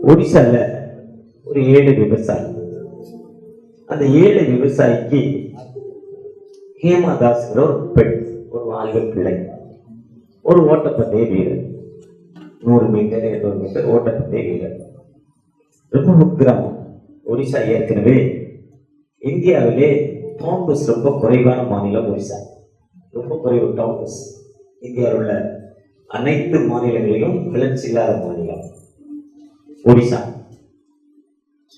ஒடிசால ஒரு 7 விவசாயி. அந்த 7 விவசாயிக்கு ஹேமாதாஸ்ங்கிற ஒரு பெண், ஒரு வாலிப பிள்ளை, ஒரு ஓட்டப்பந்தய வீரர், 100 மீட்டர் 200 மீட்டர் ஓட்டப்பந்தய வீரர். ரொம்ப கிராமம். ஒடிசா ஏற்கனவே இந்தியாவிலே டவுன் பஸ் ரொம்ப குறைவான மாநிலம் ஒடிசா. ரொம்ப குறைவு டவுன் பஸ். இந்தியாவில் உள்ள அனைத்து மாநிலங்களிலும் கிளர்ச்சி இல்லாத மாநிலம் ஒடிசா.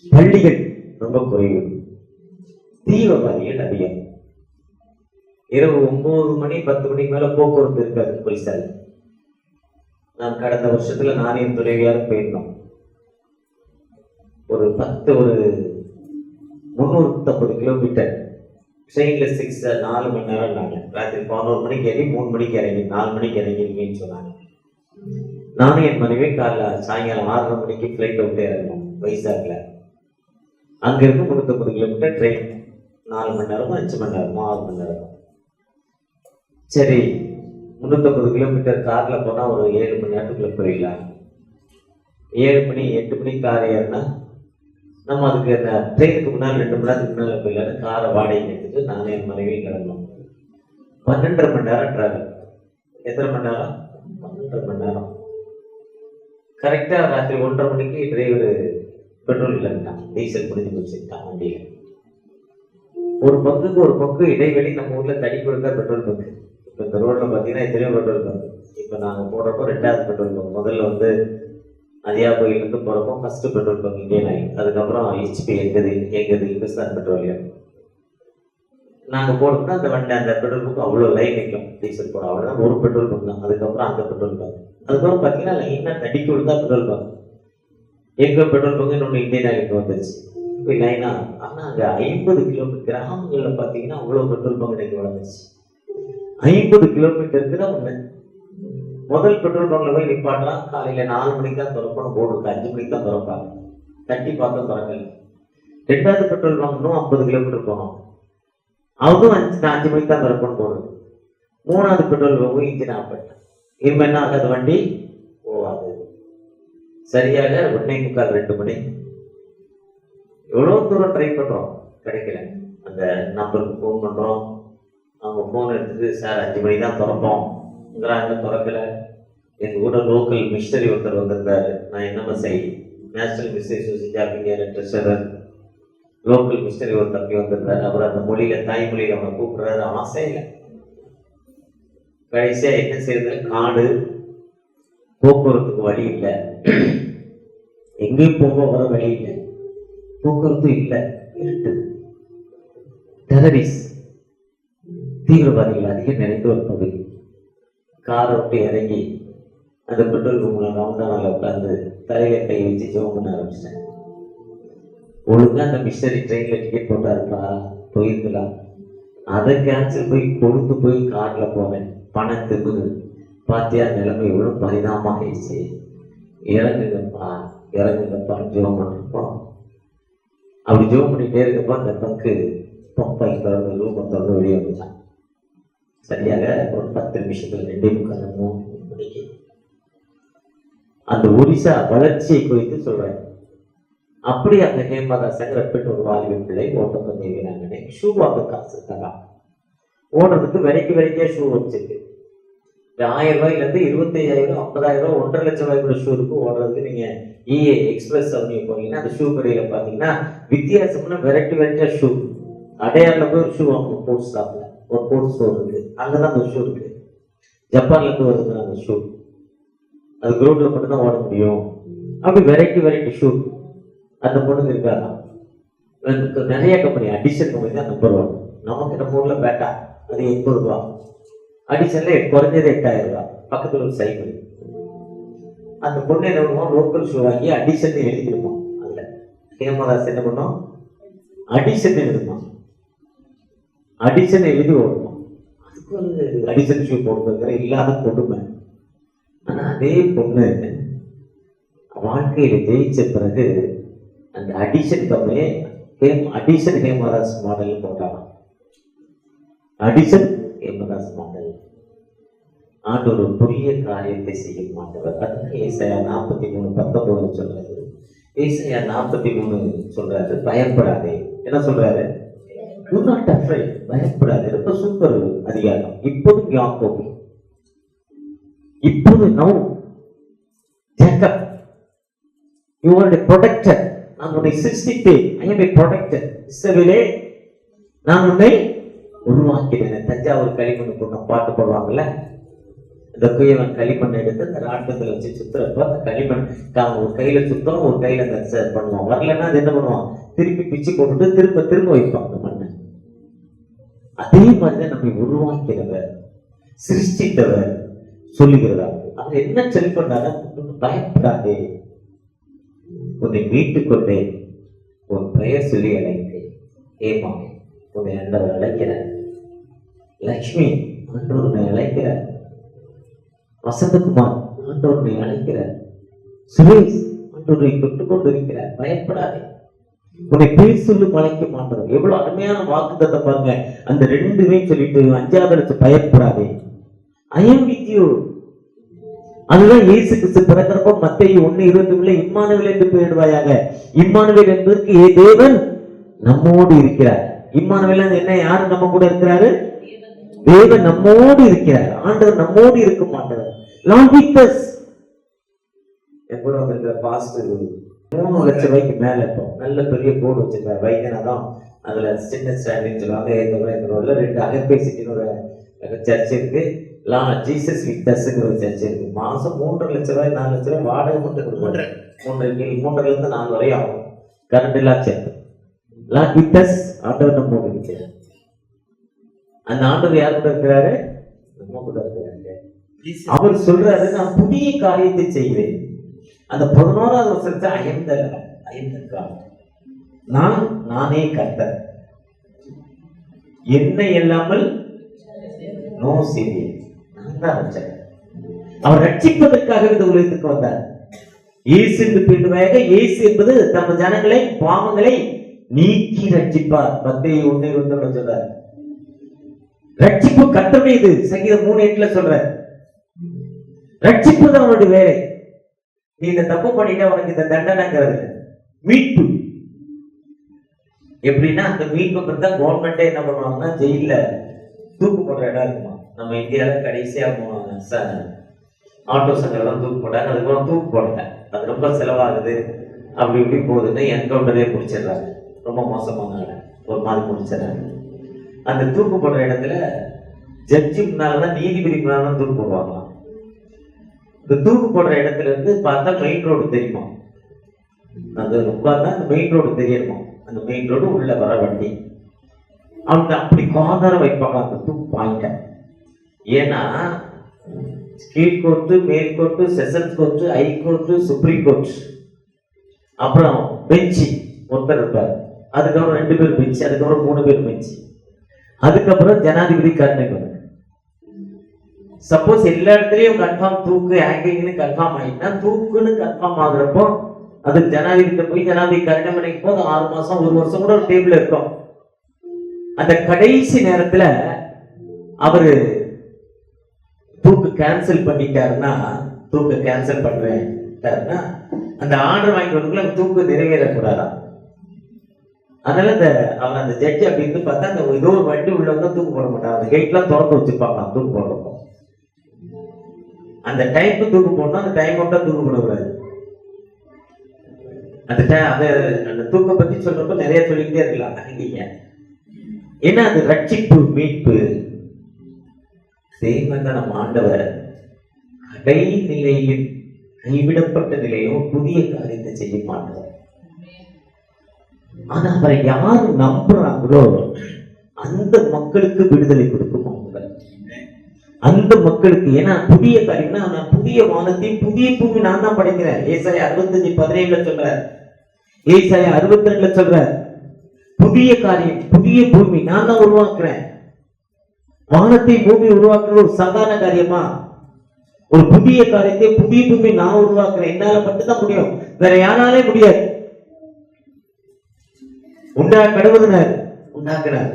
பள்ளிகள் ரொம்ப குறைவு, தீவிரவாதிகள் அதிகம். இரவு 9 மணி 10 மணிக்கு மேல போக்குவரத்து இருக்காது ஒடிசால. நான் கடந்த வருஷத்துல நானே என் துணைவியாரும் போயிருந்தோம். ஒரு 350 கிலோமீட்டர் ட்ரெயின்ல 4 மணி நேரம். நாங்க ராத்திரி 11 மணிக்கு ஏறி 3 மணிக்கு இறங்கி 4 மணிக்கு இறங்கிருக்கீங்கன்னு சொன்னாங்க. நானும் என் மனைவி சாயங்காலம் 6:30 மணிக்கு ஃபிளைட் விட்டு இறங்கணும் வைசாக்ல. அங்க இருந்து 350 கிலோமீட்டர் ட்ரெயின், 4 மணி நேரமோ 5 மணி நேரமோ 6 மணி நேரம். சரி, 350 கிலோமீட்டர் கார்ல போனா ஒரு 7 மணி நேரத்துக்குள்ள போயிடலாம். 7 மணி 8 மணிக்கு கார் ஏறினா நம்ம அதுக்கு அந்த ட்ரெயினுக்கு முன்னால் 2 மணி நேரத்துக்கு முன்னால போயிடலாம். காரை வாடகை எடுத்துட்டு நானே என் மனைவியும் கிளம்பணும். 12.5 மணி நேரம் டிராவல். எத்தனை மணி நேரம்? 12 மணி நேரம். கரெக்டா ராத்திரி 1:30 மணிக்கு டிரைவர் பெட்ரோல் இல்லைன்ட்டான், டீசல் முடிஞ்சு போச்சுட்டான் வண்டியில. ஒரு பங்கு இடைவெளி. நம்ம ஊர்ல தடி கொடுத்தா பெட்ரோல் பங்கு. இப்ப இந்த ரோட்ல பாத்தீங்கன்னா எத்தனையோ பெட்ரோல் பங்கு. இப்ப நாங்க போடுறப்போ 2வது பெட்ரோல் பங்க். முதல்ல வந்து அதியா கோயிலிருந்து போறப்போ first petrol bunk Indian oil, அதுக்கப்புறம் ஹெச்பி எங்கது இந்துஸ்தான் பெட்ரோலியம். நாங்க போடணும்னா அந்த வண்டி அந்த பெட்ரோல் பங்க் அவ்வளவு லைன் நிற்கும். டீசல் போட அவ்வளவுதான் ஒரு பெட்ரோல் பங்க் தான். அதுக்கப்புறம் அந்த பெட்ரோல் பங்க், அதுக்கப்புறம் பாத்தீங்கன்னா லைனா தடி கொடுத்தா பெட்ரோல் பங்க். எங்க பெட்ரோல் பங்கு இன்னொன்று இந்தியன் ஆயிலுக்கு வந்துருச்சு. இப்போ லைனா. ஆனா அங்க 50 கிலோமீட்டர் கிராமங்கள்ல பாத்தீங்கன்னா அவ்வளவு பெட்ரோல் பங்க் இன்னைக்கு வளர்ந்துச்சு. 50 கிலோமீட்டருக்கு தான் ஒண்ணு. முதல் பெட்ரோல் பங்க்ல போய் நிப்பாட்டலாம். காலையில 4 மணிக்கு தான் திறப்பணும் போர்டு இருக்கு, 5 மணிக்கு தான் திறப்பாங்க. தட்டி பார்த்தா திறக்கல. 2வது பெட்ரோல் பங்க் இன்னும் 50 கிலோமீட்டர் போனோம், அதுவும் 5 மணிக்கு தான் திறப்பணும் போர்டு. 3வது பெட்ரோல் பங்க் இன்ஜின் ஆஃப் பண்ணிட்டேன். இனிமே என்ன ஆகாது, வண்டி போகாது. சரியாக 1:45 2 மணி. எவ்வளவு தூரம் ட்ரை பண்றோம், கிடைக்கல. அந்த நம்பருக்கு போன் பண்றோம், அவங்க போன் எடுத்துட்டு சார் 5 மணி தான் திறப்போம்ங்கிறாங்க, திறக்கல. எங்க கூட லோக்கல் மிஷனரி ஒருத்தர் வந்திருந்தாரு. நான் என்ன செய் national missionary society of India treasurer, local missionary ஒரு தம்பி வந்திருந்தாரு. அவர் அந்த மொழியில தாய்மொழியில அவனை கூப்பிடுறாரு. ஆசை இல்லை. கடைசியா என்ன செய்யறது, காடு, போக்குவரத்துக்கு வழி இல்லை, எங்கேயும் போக வர வழி இல்லை, போக்குவரத்து இல்லை, இருட்டு, டெரரிஸ்ட் தீவிரவாதிகள் அதிகம் நிறைந்த ஒரு பகுதி. காரை விட்டு இறங்கி அந்த பெட்ரோல் பங்க்ல ரவுண்டானால உட்காந்து தலையில கை வச்சு ஜெபம் பண்ண ஆரம்பிச்சிட்டேன். ஒழுங்கா அந்த மிஷனரி ட்ரெயின்ல டிக்கெட் போட்டாருப்பா, போயிருக்கலாம். அதை கேன்சல் போய் கொடுத்து போய் கார்ல போனேன். பணத்துக்கு பாத்தியா நிலைமை எவ்வளவு பரிதாபமாக ஆயிடுச்சு. இறங்குங்கப்பா இறங்குங்கப்பான்னு ஜெபம் பண்ணிருப்போம். அப்படி ஜெபம் பண்ணிட்டே இருக்கப்போ அந்த பங்கு பம்பை திறந்து ரூமை திறந்து வெளியே வந்துட்டான். சரியாக ஒரு 10 நிமிஷத்துல 2:45 3 மணிக்கு அந்த ஒடிசா வளர்ச்சியை குறித்து சொல்றேன். அப்படி அந்த ஹேமதாசங்கிற பெண் ஒரு வாலிப பிள்ளை ஓட்டப்பந்தய வீராங்கனை. ஷூ வாங்க காசு இருக்காங்க, ஓடுறதுக்கு வெரைட்டியா ஷூ வச்சிருக்கு. 1000 ரூபாயிலிருந்து 25,000 50,000 1.5 லட்சம் ரூபாய்க்குள்ள ஷூ இருக்கு. ஓடுறதுக்கு நீங்க EA எக்ஸ்பிரஸ் அவனியூ போனீங்கன்னா அந்த ஷூ கடையில பாத்தீங்கன்னா வித்தியாசம்னா வெரைட்டியா ஷூ. அடையாறுல போய் ஒரு ஷூ வாங்கணும், ஸ்போர்ட்ஸ் ஷாப்ல ஒரு ஸ்போர்ட்ஸ் ஸ்டோர் இருக்கு, அங்கதான் அந்த ஷூ இருக்கு. ஜப்பான்ல இருந்து வருது அந்த ஷூ, அது கிரவுண்ட்ல மட்டும் தான் ஓட முடியும். அப்படி வெரைட்டி ஷூ அந்த பொண்ணுக்கு இருக்காங்க. நிறைய கம்பெனி, அடிஷன் கம்பெனி தான் நம்பர் 1. நமக்கு நம்ம ஊர்ல பேட்டா அது 80 ரூபா, அடிஷன்ல குறைஞ்சது 8,000 ரூபாய். பக்கத்துல ஒரு சைக்கிள். அந்த பொண்ணு என்ன பண்ணுவோம், லோக்கல் ஷூ வாங்கி அடிஷன் எழுதிடுவோம். அதுல ஹேமதாஸ் என்ன பண்ணோம், அடிஷன் எழுதுமா, அடிஷன் எழுதி ஓடுவோம். அதுக்கு ஒரு அடிஷன் ஷூ போடுங்கிற இல்லாத கொடுமை. ஆனா அதே பொண்ணு வாழ்க்கையில ஜெயிச்ச பிறகு அந்த அடிஷன் கம்பெனி அடிஷன் ஹேமதாஸ் மாடல் போட்டாங்க. அடிஷன் ஹேமதாஸ் மாடல். ஆண்டவர் ஒரு புதிய காரியத்தை செய்யும் ஆண்டவர். அதுதான் ஏசாயா 43:19 சொல்றது. ஏசாயா 43 சொல்றாரு, பயப்படாதே. என்ன சொல்றாரு? Do not afraid. பயப்படாதே. ரொம்ப சூப்பர் அதிகாரம். இப்போது யாக்கோபு, இப்போது no Jacob, you are a protector. நான் உன்னை சிருஷ்டித்தேன். I am a protector. இஸ்ரவேலே, நான் உன்னை உருவாக்கினேன். தஞ்சாவூர் களிமண் கொண்டு பாட்டு போடுவாங்கல்ல, இந்த குயவன் களிமண் எடுத்து அந்த ராட்டத்துல வச்சு சுத்துறப்ப அந்த களிமண் ஒரு கையில சுத்தம், ஒரு கையில அந்த பண்ணுவான். வரலன்னா அது என்ன பண்ணுவான்? திருப்பி பிச்சு போட்டுட்டு திரும்ப திரும்ப வைப்பான் அந்த மண்ணை. அதே மாதிரிதான் நம்மை உருவாக்கிறவர், சிருஷ்டித்தவர் சொல்லுகிறதா. அவர் என்ன சொல்லி பண்ணாரு? பயப்படாதே, உன்னை மீட்டுக் கொண்டேன், உன் பெயர் சொல்லி அழைத்தேன். ஏமா, உன்னை ஆண்டவர் அழைக்கிறார். லட்சுமி, ஆண்டவர் உன்னை அழைக்கிறார். வசந்தகுமார், ஆண்டவர் உன்னை அழைக்கிறார். சுரேஷ், ஆண்டவரை தொட்டு கொண்டு இருக்கிறார். பயப்படாதே, உன்னை பேர் சொல்லும் அழைக்க மாட்டோம். எவ்வளவு அருமையான வாக்குத்தத்தை பாருங்க. அந்த ரெண்டுமே சொல்லிட்டு 5வது பயப்படாதே, I am with you. அதுதான் இயேசு கிறிஸ்து பிறக்கிறப்ப மத்தேயு 1:21 இம்மானுவேல் என்று பெயரிடுவாயாக. இம்மானுவேல் என்பதற்கு தேவன் நம்மோடு இருக்கிறார். இம்மானுவேல் என்ன? யாரு நம்ம கூட இருக்கிறாரு? தேவன் நம்மோடு இருக்கிறார். ஆண்டவர் நம்மோடு இருக்க மாட்டார். Lord with us. என் கூட வந்திருக்கிற பாஸ்டர் 3 லட்சம் ரூபாய்க்கு மேல இருக்கும் நல்ல பெரிய போர்டு வச்சிருக்காரு. வைத்தியநாதம், அதுல சின்ன ஸ்டாண்டிங் சொல்லுவாங்க. இந்த ரோட்ல 2 அகப்பை சிட்டின்னு ஒரு சர்ச் இருக்கு. ஜீசஸ் வித் அஸ்ங்கிற ஒரு சர்ச் இருக்கு. மாசம் 3 லட்சம் ரூபாய் 4 லட்சம் ரூபாய் வாடகை மட்டும் கொடுப்பாங்க. 3 இருந்து 4 வரை ஆகும். கரண்ட் எல்லாம் சேர்த்து. லார்ட் வித் அஸ், ஆண்டவர் நம்ம கூட இருக்கிறார். அந்த ஆண்டவர் யார் கூட இருக்கிறாரு? நம்ம கூட இருக்கிறாரு. அவர் சொல்றாரு, நான் புதிய காரியத்தை செய்கிறேன். அந்த 11வது வருஷத்தை நானே கர்த்தர், என்னை இல்லாமல் நோ சீரியல். நான் தான் ரட்சகர். அவர் ரட்சிப்பதற்காக இந்த உலகத்துக்கு வந்தார். இயேசு என்று பெயருவாக. இயேசு என்பது தம் ஜனங்களை பாவங்களை நீக்கி ரட்சிப்பார். மத்தேயு 1:21 சொல்றார். ரட்சிப்பு கர்த்தருடைய இது. சங்கீதம் 3:8 சொல்ற ரட்சிப்பு தான் அவருடைய வேலை. நீ இந்த தப்பு பண்ணிட்டா உனக்கு இந்த தண்டனைங்கிறது மீட்பு. எப்படின்னா அந்த மீட்பு தான் கவர்மெண்டே என்ன பண்ணுவாங்கன்னா, ஜெயில தூக்கு போடுற இடம் இருக்குமா. நம்ம இந்தியாவில கடைசியா ஆட்டோ சங்கரெல்லாம் தூக்கு போட்டாங்க. அதுக்கப்புறம் தூக்கு போடல, அது ரொம்ப செலவாகுது, அப்படி இப்படி போகுதுன்னு என்கவுண்டரே முடிச்சிடுறாங்க. ரொம்ப மோசமான ஒரு மாதிரி முடிச்சிடறாங்க. அந்த தூக்கு போடுற இடத்துல ஜட்ஜி முன்னாலதான், நீதிபதி முன்னால்தான் தூக்கு போடுவாங்களாம். இந்த தூக்கு போடுற இடத்துல இருந்து பார்த்தா மெயின் ரோடு தெரியுமா. அது ரொம்ப அந்த மெயின் ரோடு தெரியணுமா. அந்த மெயின் ரோடு உள்ள வர வண்டி அவங்க அப்படி கார்னர வைப்பாங்க அந்த தூக்கு பாயிண்ட. ஏன்னா கீழ் கோர்ட்டு, மேல் court, sessions court, high court, supreme court, அப்புறம் பெஞ்சு ஒருத்தர் இருப்பார். அதுக்கப்புறம் 2 பேர் பெஞ்சு, அதுக்கப்புறம் 3 பேர் பெஞ்சு, அதுக்கப்புறம் ஜனாதிபதி கருணை பண்ணு. சப்போஸ் எல்லா இடத்துலயும் கன்ஃபார்ம் தூக்கு ஹேங்கிங்னு கன்ஃபார்ம் ஆயிட்டா, தூக்குன்னு கன்ஃபார்ம் ஆகுறப்போ அது ஜனாதிபதி போய் ஜனாதிபதி கருணை பண்ணிக்கும் போது 6 மாசம் 1 வருஷம் கூட ஒரு டேபிள் இருக்கும். அந்த கடைசி நேரத்துல அவரு தூக்கு கேன்சல் பண்ணிட்டாருன்னா, தூக்கு கேன்சல் பண்றேன் அந்த ஆர்டர் வாங்கி வரதுக்குள்ள தூக்கு நிறைவேறக்கூடாதான். அதனால அவர் அந்த ஜட்ஜி அப்படின்னு பார்த்தா அந்த ஏதோ ஒரு வண்டி உள்ள வந்து தூக்கு போட மாட்டாங்க. அந்த கேட்லாம் திறந்து வச்சிருப்பாங்க தூக்கு போடுறப்போ. அந்த டைமுக்கு தூக்கு போடணும், அந்த டைம் மட்டும் தூக்கு போடக்கூடாது. அந்த தூக்க பத்தி சொல்றப்ப நிறைய சொல்லிக்கிட்டே இருக்கலாம் நீங்க. ஏன்னா அது ரட்சிப்பு, மீட்பு. சேமந்த நம்ம ஆண்டவர் கடைநிலையில் கைவிடப்பட்ட நிலையும் புதிய காரியத்தை செய்ய மாட்டார். ஆனா அவரை யாரு நம்புறாங்களோ அந்த மக்களுக்கு விடுதலை கொடுக்கும் அந்த மக்களுக்கு. ஏன்னா புதிய காரியம்னா, நான் புதிய வானத்தையும் புதிய பூமி நான் தான் படைக்கிறேன். ஏசாயா 65:17 சொல்ற, ஏசாயா 62 சொல்ற, புதிய காரியம் புதிய பூமி நான் தான் உருவாக்குறேன். வானத்தை பூமி உருவாக்குறது ஒரு சாதாரண காரியமா? ஒரு புதிய காரியத்தை புதிய பூமி நான் உருவாக்குறேன். என்னால மட்டும்தான் முடியும், வேற யாராலே முடியாது. கடவுளினார் உண்டாக்குறார்,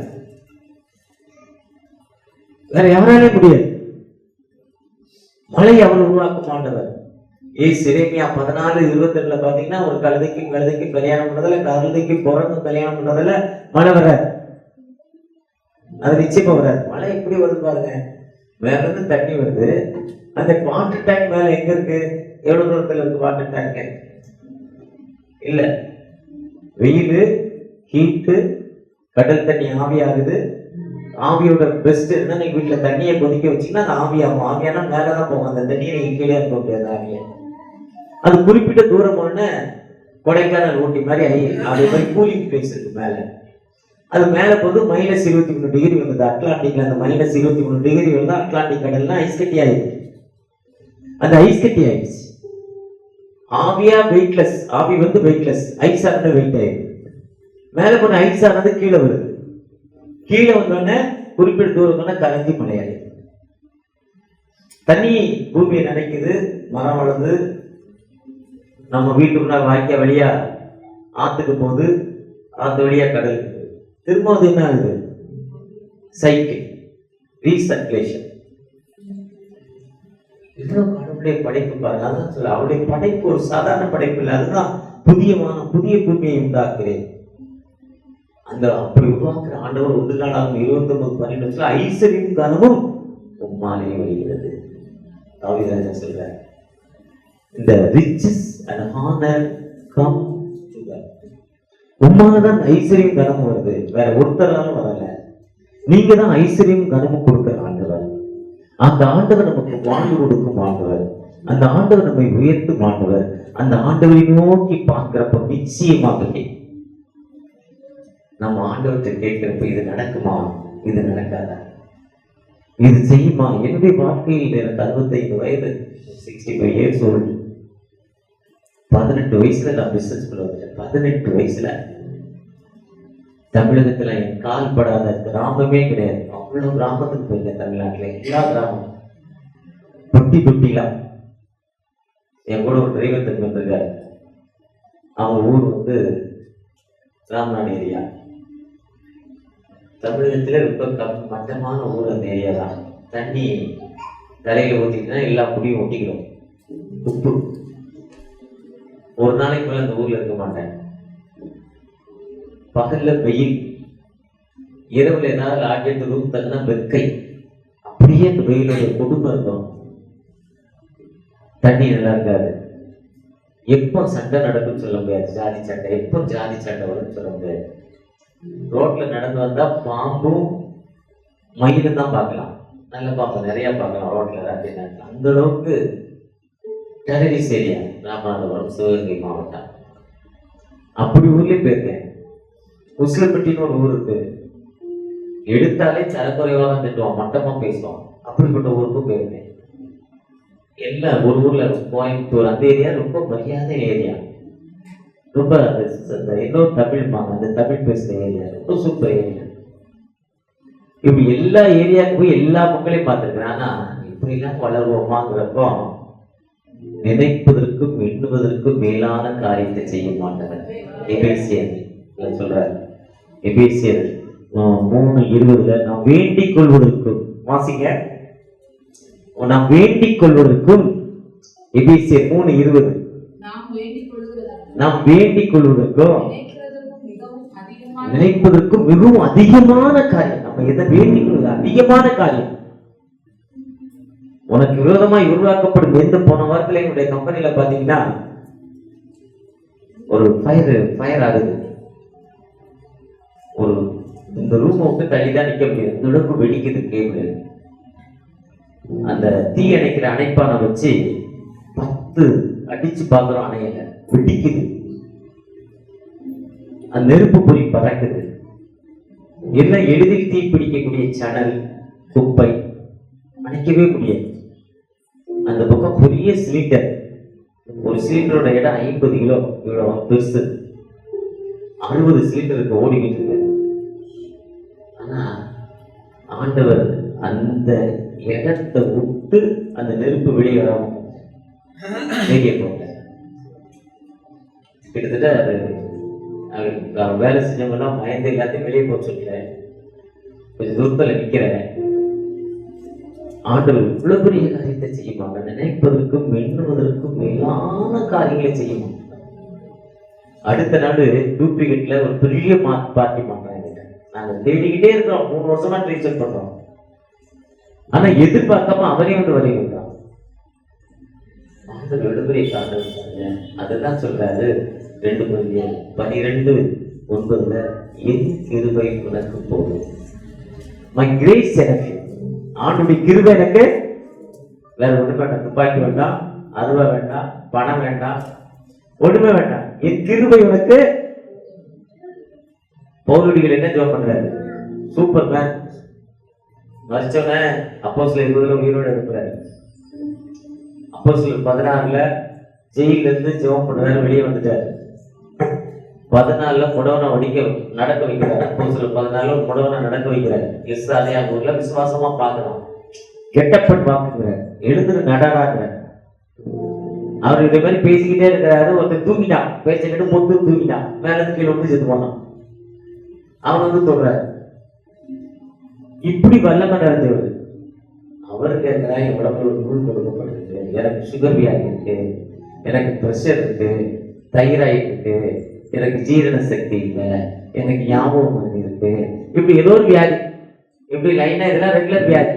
வேற யாராலே முடியாது. மழை அவர் உருவாக்க மாட்டவர், எரேமியா 14:22 பாத்தீங்கன்னா, ஒரு கழுதைக்கு கல்யாணம் பண்றதுல, கழுதைக்கு குரங்கு கல்யாணம் பண்றதுல மழை வராது. அது நிச்சயமா வராது. மழை எப்படி வருது பாருங்க, மேல இருந்து தண்ணி வருது. அந்த வாட்டர் டேங்க் மேல எங்க இருக்கு? எவ்வளவு தூரத்துல இருக்கு வாட்டர் டேங்க்? இல்ல, வெயில், ஹீட்டு, கடல் தண்ணி ஆவியாகுது. ஆவியோட பெஸ்ட் இருந்தா நீங்க வீட்டுல தண்ணியை கொதிக்க வச்சீங்கன்னா அந்த ஆவியாகும். ஆவியானா மேலதான் போகும். அந்த தண்ணியை நீங்க கீழே இருக்க முடியாது. ஆவியா அது குறிப்பிட்ட தூரம் ஒண்ணு கொடைக்கானல், ஊட்டி மாதிரி அதே மாதிரி கூலிங் பிளேஸ் இருக்கு மேல. அது மேல போது -23 வந்தது. அட்லாண்டிக்ல அந்த -23 வந்து அட்லாண்டிக் கடல்னா ஐஸ் கட்டி ஆயிடுச்சு. அந்த ஐஸ் கட்டி ஆயிடுச்சு. ஆவியா வெயிட்லெஸ், ஆவி வந்து வெயிட்லெஸ், ஐஸ் ஆனது வெயிட் ஆயிடுது. மேல போன ஐஸ் ஆனது கீழே வருது. கீழே வந்தோடனே குறிப்பிட்ட தூரம் கரைஞ்சி மழையாயிடுது. தண்ணி பூமியை நினைக்குது, மரம் வளர்ந்து நம்ம வீட்டுக்குள்ள வாய்க்க வழியா ஆத்துக்கு போகுது, ஆத்து வழியா கடலுக்கு போகுது. திரும்ப அது என்ன ஆகுது? Cycle, recirculation. இதுதான் கடவுளுடைய படைப்பு பாருங்க. அதான் சொல்ல, அவருடைய படைப்பு ஒரு சாதாரண படைப்பு இல்லை. அதுதான் புதிய பூமியை உண்டாக்குறேன். அந்த அப்படி உருவாக்குற ஆண்டவர் 1 ஐஸ்வர்யம் கனமும் உம்மாலே வருகிறது. தாவீது சொல்ற, இந்த riches and honor come to them. உம்மாலதான் ஐஸ்வர்யம் கனமும் வருது, வேற ஒருத்தராலும் வரல. நீங்க தான் ஐஸ்வர்யம் கனமும் கொடுக்கிற ஆண்டவர். அந்த ஆண்டவர் நமக்கு வாழ்வு கொடுக்கும் ஆண்டவர். அந்த ஆண்டவர் நம்மை உயர்த்தும் ஆண்டவர். அந்த ஆண்டவரை நோக்கி பார்க்கிறப்ப நிச்சயமாகவே நம்ம ஆண்டவர்கிட்ட கேட்கிறப்ப இது நடக்குமா, இது நடக்காதா, இது செய்யுமா? என்னுடைய வாழ்க்கையில் எனக்கு 65 வயது, 65 years old. 18 வயசுல நான் பிசினஸ் வந்துட்டேன். 18 வயசுல தமிழகத்துல என் கால் படாத கிராமமே கிடையாது. அவ்வளவு கிராமத்துக்கு போயிருக்கேன். தமிழ்நாட்டுல எல்லா கிராமம் தொட்டிலாம். என் கூட ஒரு டிரைவர் தம்பி வந்திருக்காரு. அவங்க ஊர் வந்து ராம்நாடு ஏரியா. தமிழகத்துல ரொம்ப மட்டமான ஊர் அந்த ஏரியா தான். தண்ணி தலையில ஊத்திட்டுனா எல்லா முடியும் ஒட்டிக்கிறோம். உப்பு. ஒரு நாளைக்கு மேல அந்த ஊர்ல இருக்க மாட்டேன். பகல்ல வெயில், இரவுல ஏதாவது ஆகியத்து ரூம் தகுந்தா வெக்கை. அப்படியே அந்த வெயிலோட கொடுமை இருக்கும். தண்ணி நல்லா இருக்காது. எப்போ சண்டை நடக்கும்னு சொல்ல முடியாது. ஜாதி சண்டை எப்போ ஜாதி சண்டை வரும்னு சொல்ல முடியாது. ரோட்ல நடந்து வந்தா பாம்பும் மயிலும் தான் பார்க்கலாம். நல்ல பாம்பு நிறைய பார்க்கலாம் ரோட்ல ராத்திரி நேரத்தில். அந்த அளவுக்கு டெரரிஸ்ட் ஏரியா ராமநாதபுரம், சிவகங்கை மாவட்டம். அப்படி ஊர்லயே போயிருக்கேன். உசிலப்பட்டின்னு ஒரு ஊர் இருக்கு. எடுத்தாலே தரக்குறைவா தான் திட்டுவான், மட்டமா பேசுவான். அப்படிப்பட்ட ஊருக்கும் போயிருக்கேன். எல்லாம் ஒரு ஊர்ல கோயம்புத்தூர் அந்த ஏரியா ரொம்ப மரியாதை ஏரியா. ரொம்ப அந்த இன்னொரு தமிழ்மாங்க, அந்த தமிழ் பேசுற ஏரியா ரொம்ப சூப்பர் ஏரியா. இப்படி எல்லா ஏரியாவுக்கு போய் எல்லா மக்களையும் பார்த்துருக்கேன். ஆனா இப்படி எல்லாம் வளருவோமாங்கிறப்போ நினைப்பதற்கும் எண்ணுவதற்கும் மேலான காரியத்தை செய்ய மாட்டவர். எபேசியர் சொல்றாரு. எபேசியர் 3:20 நாம் வேண்டிக் கொள்வதற்கும், வாசிங்க, நாம் வேண்டிக் கொள்வதற்கும். எபேசியர் 3:20 நாம் வேண்டிக் கொள்வதற்கும் நினைப்பதற்கும் மிகவும் அதிகமான காரியம். நம்ம எதை வேண்டிக் கொள்வது அதிகமான காரியம். உனக்கு விரோதமாய் உருவாக்கப்படும் எந்த போன வாரத்துல என்னுடைய கம்பெனில பாத்தீங்கன்னா ஒரு ஃபயர் ஆகுது. ஒரு இந்த ரூம் விட்டு தள்ளிதான் நிக்க முடியாது. இந்த அளவுக்கு வெடிக்குது கேபிள். அந்த தீ அணைக்கிற அணைப்பான வச்சு 10 அடிச்சு பாக்குறோம், அணையில வெடிக்குது. அந்த நெருப்பு பொறி பறக்குது. எல்லாம் எளிதில் தீ பிடிக்கக்கூடிய சணல், குப்பை அணைக்கவே முடியாது. அந்த பக்கம் பெரிய சிலிண்டர், ஒரு சிலிண்டரோட இடம் 50 கிலோ, இவ்வளவு பெருசு. 60 சிலிண்டருக்கு ஓடிக்கிட்டு இருக்கு. ஆனா ஆண்டவர் அந்த இடத்தை விட்டு அந்த நெருப்பு வெளியே வராம வெளியே போட்டார். கிட்டத்தட்ட அது வேலை செஞ்சவங்கன்னா பயந்து எல்லாத்தையும் வெளியே போக சொல்லிட்டேன். கொஞ்சம் தூரத்துல நிக்கிறேன். ஆண்டவர் இவ்வளவு பெரிய காரியத்தை செய்யுமாங்க, நினைப்பதற்கும் எண்ணுவதற்கும் மேலான காரியங்களை செய்யுமா. அடுத்த நாள் டூப்ளிகேட்ல ஒரு பெரிய பார்ட்டி பண்றாங்க. நாங்க தேடிக்கிட்டே இருக்கிறோம், 3 வருஷமா ட்ரீட்மெண்ட் பண்றோம். ஆனா எதிர்பார்க்காம அவரே வந்து வரைகிறான். ஆண்டவர் எவ்வளவு பெரிய காரணம். அதுதான் சொல்றாரு 2 Corinthians 12:9 என் கிருபை உனக்கு போதும். மை கிரேஸ் எனக்கு, ஆண்டுடைய கிருபை எனக்கு வேற ஒண்ணு வேண்டாம். துப்பாக்கி வேண்டாம், அருவா வேண்டாம், பணம் வேண்டாம், ஒண்ணுமே வேண்டாம். என் கிருபை உனக்கு. பவுலடிகள் என்ன ஜெபம் பண்றாரு? Super man. மறிச்சவன அப்போஸ்தலர் 20 உயிரோடு இருக்கிறாரு. அப்போஸ்தலர் 16 ஜெயில இருந்து ஜெபம் பண்றாரு, வெளியே வந்துட்டாரு. 14 முடவனை நடக்க வைக்கிறாரு. அப்போஸ்தலர் 14 முடவனை நடக்க வைக்கிறாரு. இஸ்ராயேலியா ஊர்ல விசுவாசமா பாக்குறோம். கெட்டப்பன் பாக்குறாரு, எழுந்து நடராடுறாரு. அவர் இதே மாதிரி பேசிக்கிட்டே இருக்கிறாரு. ஒருத்தர் தூங்கிட்டான், பேசிக்கிட்டு பொத்து தூங்கிட்டான், மேல கீழே வந்து செத்து போனான். அவன் வந்து சொல்றாரு, இப்படி வல்லமை நடந்தவர். அவரு கேட்கிறா, என் உடம்புல ஒரு நூல் கொடுக்கப்படுது, எனக்கு சுகர் வியாதி இருக்கு, எனக்கு பிரஷர் இருக்கு, தைராய்டு இருக்கு, எனக்கு ஜீரண சக்தி இல்லை, எனக்கு ஞாபகம் மருந்து இருக்கு, இப்படி ஏதோ ஒரு வியாதி. இப்படி லைனா இதெல்லாம் ரெகுலர் வியாதி.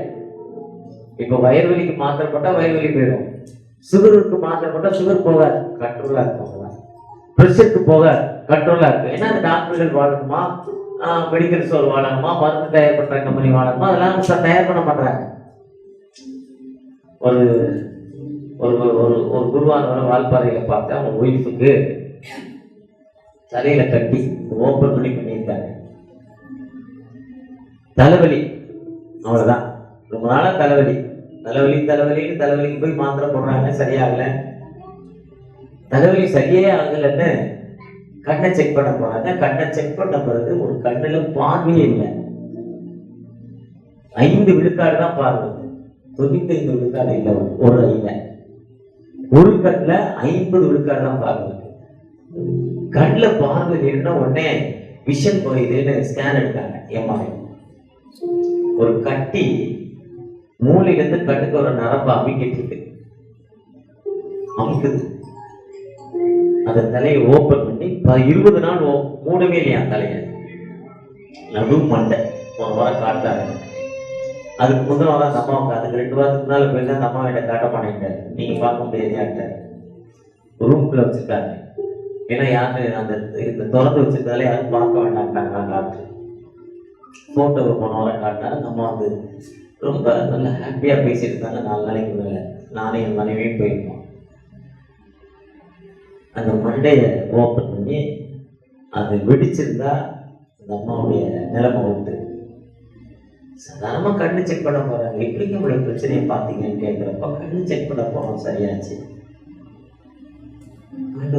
இப்ப வயிறு வலிக்கு மாத்திரை போட்டா வயிறு வலி போயிடும், சுகருக்கு மாத்திரை போட்டா சுகர் போகாது, கண்ட்ரோலா இருக்கும். பிரஷருக்கு போகாது, கண்ட்ரோலா இருக்கு. ஏன்னா அந்த டாக்டர்கள் வாழணுமா, மெடிக்கல் ஸ்டோர் வாழணுமா, மருந்து தயார் பண்ற கம்பெனி வாழணுமா, அதெல்லாம் தயார் பண்ண மாட்டாங்க. ஒரு ஒரு குருவானவரை வால்பாறையில பார்த்து அவங்க ஒய்ஃபுக்கு தலையில கட்டி ஓப்பன் பண்ணியிருக்காங்க. தலைவலி, அவ்வளவுதான். ரொம்ப நாளா தலைவலிக்கு போய் மாத்திரை போடுறாங்க, சரியாகல. தலைவலி சரியே ஆகலன்னு கண்ணை செக் பண்ண போறாங்க. கண்ணை செக் பண்ண பிறகு ஒரு கண்ணுல பார்வையே இல்லை. 5 விழுக்காடு தான் பார்வை, 95 விழுக்காடு இல்லை. ஒரு ஐல ஒரு கண்ணுல 50 விழுக்காடு தான் பார்வை. கண்ணுல பார்வை இல்லைன்னா உடனே விஷன் போயிதுன்னு ஸ்கேன் எடுத்தாங்க. எம்ஆர்ஐ. ஒரு கட்டி மூளையில இருந்து கண்ணுக்கு ஒரு நரம்பு அமைக்கிட்டு இருக்கு, அமுக்குது. அந்த தலையை ஓபன் பண்ணி 20 நாள் மூடவே இல்லையா தலைய, நடு மண்டை. ஒரு வாரம் காட்டாரு. அதுக்கு முதல் வாரம் அந்த அம்மாவுக்கு, அதுக்கு 2 வாரத்துக்கு முன்னால போய் தான் அந்த அம்மா கிட்ட காட்ட மாட்டேங்கிட்டாரு. நீங்க பார்க்க முடியாதுட்டாரு. ரூம்குள்ள வச்சிருக்காங்க. ஏன்னா யாரு அந்த இந்த திறந்து வச்சிருந்தாலே யாரும் பார்க்க வேண்டாம்ட்டாங்க டாக்டர். போட்டோவை போன வாரம் காட்டினாரு. நம்ம வந்து ரொம்ப நல்லா ஹாப்பியா பேசிட்டு இருந்தாங்க. 4 நாளைக்கு மேல நானும் என் மனைவியும் போயிருக்கோம். அந்த மண்டையை ஓப்பன் பண்ணி அது வெடிச்சிருந்தா அந்த அம்மாவுடைய நிலைமை உண்டு. சாதாரணமா கண்ணு செக் பண்ண போறாங்க. எப்படிங்க இவ்வளவு பிரச்சனையை பார்த்தீங்கன்னு கேட்கிறப்ப கண்ணு செக் பண்ண போறோம், சரியாச்சு.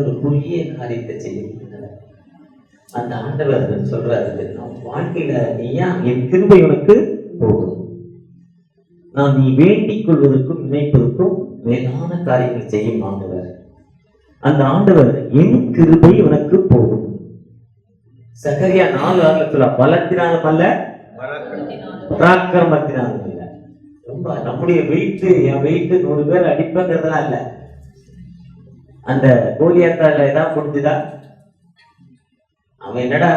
ஒரு புதிய காரியத்தை செய்ய அந்த ஆண்டவர் சொல்றாரு, வாழ்க்கையில நீயா என் கிருபை உனக்கு போதும். நான் நீ வேண்டிக் கொள்வதற்கும் நினைப்பதற்கும் மேலான காரியங்கள் செய்யும் ஆண்டவர். அந்த ஆண்டவர் என் கிருபை உனக்கு போதும். சகரியா 4:6 பலத்தினாலும் அல்ல, பராக்கிரமத்தினாலும் அல்ல. ரொம்ப நம்முடைய வெயிட், என் வெயிட் 100 பேர் அடிப்பங்கிறதுலாம் இல்ல. அந்த கோலியாத்தால ஏதாவது முடிஞ்சுதா? அவன் என்னடா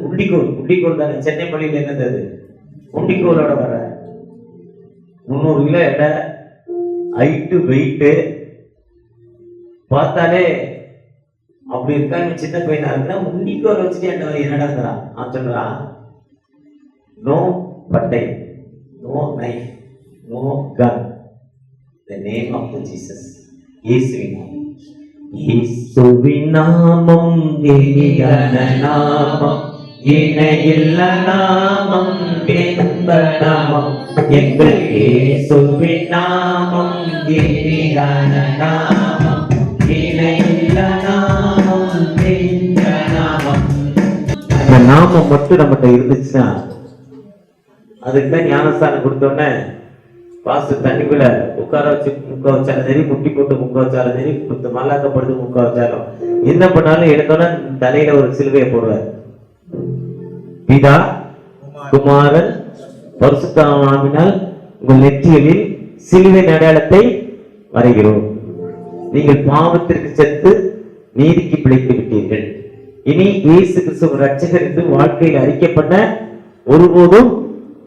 குண்டிக்கோள் தானே, சென்னை மொழியில் என்னது அது, குண்டிக்கோளோட வர 300 கிலோ எடை, ஹைட்டு, வெயிட்டு பார்த்தாலே அப்படி இருக்காங்க. சின்ன பையனா இருந்தா உண்டிக்கோள் வச்சுட்டு என்னடாங்கிறான். அவன் சொல்றான், நோ பட்டை, no knife, no gun, the name of Jesus. இயேசுவின் நாமம் இனிதான நாமம், இணையில்ல நாமம், இன்ப நாமம். எங்கள் இயேசுவின் நாமம் இனிதான நாமம், இணையில்ல நாமம், இன்ப நாமம். அந்த நாமம் மட்டும் நம்மகிட்ட இருந்துச்சுன்னா, அதுக்குதான் ஞானஸ்தானம் கொடுத்தோன்னே பாஸ்டர் தண்ணிக்குள்ள உட்கார வச்சு முக்க வச்சாலும் சரி, முட்டி போட்டு முக்க வச்சாலும் சரி, மல்லாக்கப்படுத்து முக்க வச்சாலும் என்ன பண்ணாலும் எடுத்தோன்னா தலையில ஒரு சிலுவையை போடுவார். பிதா, குமாரன், பரிசுத்த ஆவியினால் உங்கள் நெற்றிகளில் சிலுவையின் அடையாளத்தை வரைகிறோம். நீங்கள் பாவத்திற்கு செத்து நீதிக்கு பிழைத்து விட்டீர்கள். இனி இயேசு கிறிஸ்து ரட்சகர் என்று வாழ்க்கையில் அறிக்கப்பட்ட ஒருபோதும்